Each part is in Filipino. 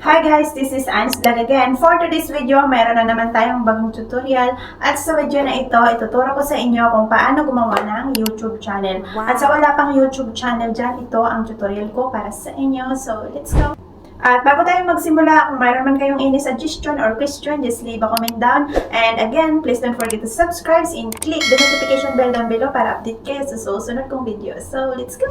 Hi guys, this is Anne's Vlog again. For today's video, meron na naman tayong bagong tutorial. At sa video na ito, ituturo ko sa inyo kung paano gumawa ng YouTube channel. At sa wala pang YouTube channel dyan, ito ang tutorial ko para sa inyo. So, let's go! At bago tayo magsimula, kung mayroon man kayong any suggestion or question, just leave a comment down. And again, please don't forget to subscribe and click the notification bell down below para update kayo sa susunod kong video. So, let's go!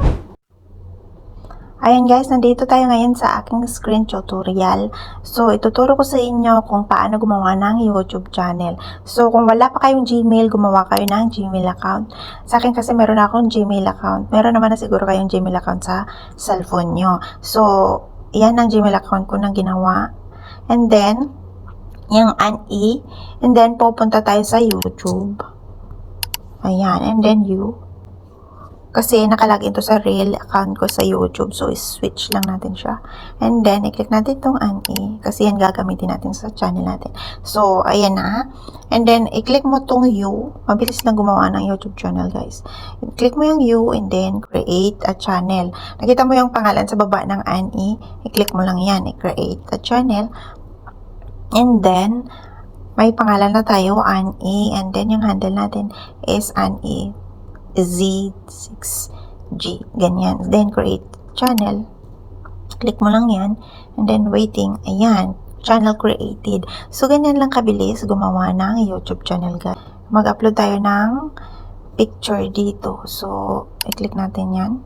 Ayan guys, nandito tayo ngayon sa aking screen tutorial. So, ituturo ko sa inyo kung paano gumawa ng YouTube channel. So, kung wala pa kayong Gmail, gumawa kayo ng Gmail account. Sa akin kasi meron akong Gmail account. Meron naman na siguro kayong Gmail account sa cellphone nyo. So, yan ang Gmail account ko na ginawa. And then, yung ANI. And then, pupunta tayo sa YouTube. Ayan, and then kasi nakalagin to sa real account ko sa YouTube. So, switch lang natin siya. And then, i-click natin itong ANI. Kasi yan gagamitin natin sa channel natin. So, ayan na. And then, i-click mo itong U. Mabilis lang gumawa ng YouTube channel, guys. I-click mo yung U and then, create a channel. Nakita mo yung pangalan sa baba ng ANI. I-click mo lang yan. I-create a channel. And then, may pangalan na tayo, ANI. And then, yung handle natin is ANI Z6G. Ganyan. Then, create channel. Click mo lang yan. And then, waiting. Ayan. Channel created. So, ganyan lang kabilis gumawa ng YouTube channel, guys. Mag-upload tayo ng picture dito. So, i-click natin yan.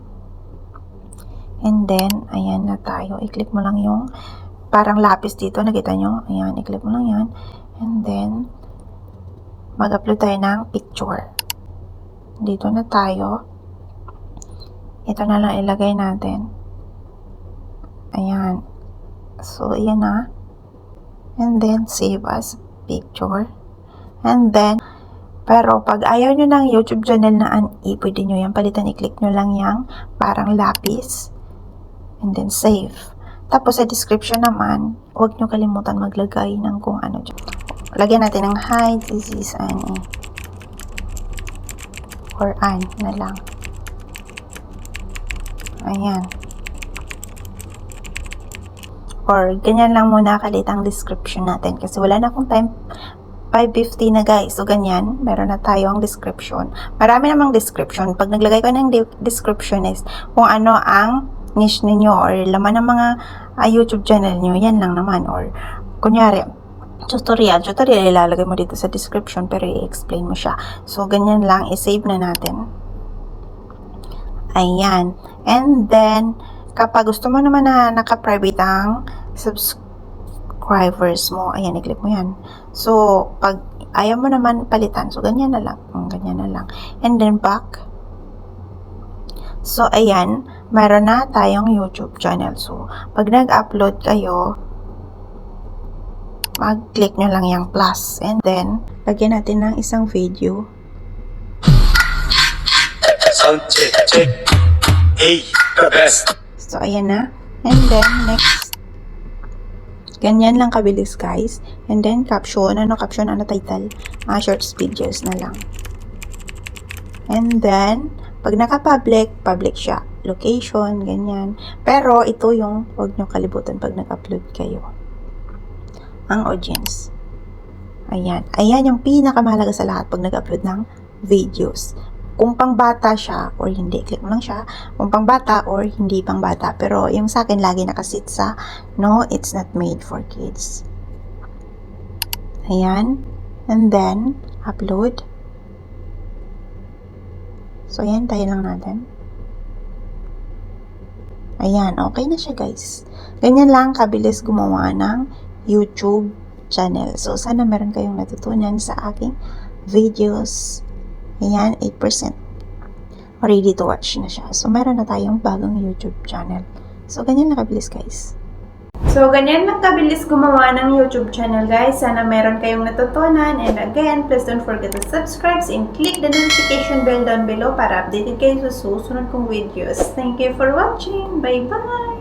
And then, ayan na tayo. I-click mo lang yung parang lapis dito. Nakita nyo? Ayan. I-click mo lang yan. And then, mag-upload tayo ng picture. Dito na tayo. Ito na lang ilagay natin. Ayan. So, ayan na. And then, save as picture. And then, pero pag ayaw nyo ng YouTube channel na ANI, pwede nyo yan palitan. I-click nyo lang yung parang lapis. And then, save. Tapos, sa description naman, huwag nyo kalimutan maglagay ng kung ano dyan. Lagyan natin ng hi, this is ANI. Or ANI na lang. Ayan. Or ganyan lang muna kalit ang description natin. Kasi wala na akong time. 5:50 na guys. So ganyan. Meron na tayong description. Marami namang description. Pag naglagay ko ng description is kung ano ang niche ninyo or laman ng mga YouTube channel nyo. Yan lang naman. Or kunyari, tutorial ilalagay mo dito sa description pero i-explain mo siya. So, ganyan lang, i-save na natin. Ayan. And then, kapag gusto mo naman na naka-private ang subscribers mo, ayan, i-click mo yan. So, pag ayaw mo naman palitan, so, ganyan na lang. Ganyan na lang. And then, back. So, ayan, meron na tayong YouTube channel. So, pag nag-upload kayo, mag-click nyo lang yung plus. And then, lagyan natin ng isang video. Sound check. Hey, the best. So, ayan na. And then, next. Ganyan lang kabilis, guys. And then, caption. Ano caption? Ano title? Shorts videos na lang. And then, pag naka-public, public siya. Location, ganyan. Pero, ito yung huwag nyo kalibutan pag nag-upload kayo. Ang audience. Ayan. Ayan yung pinakamahalaga sa lahat pag nag-upload ng videos. Kung pang bata siya or hindi, click mo lang siya. Kung pang bata or hindi pang bata. Pero yung sa akin lagi nakasit sa no, it's not made for kids. Ayan. And then, upload. So, ayan. Tayo lang natin. Ayan. Okay na siya, guys. Ganyan lang kabilis gumawa ng YouTube channel. So, sana meron kayong natutunan sa aking videos. Ayan, 8%. Ready to watch na siya. So, meron na tayong bagong YouTube channel. So, ganyan lang kabilis, guys. So, ganyan lang kabilis gumawa ng YouTube channel, guys. Sana meron kayong natutunan. And again, please don't forget to subscribe and click the notification bell down below para updated kayo sa susunod kong videos. Thank you for watching. Bye-bye!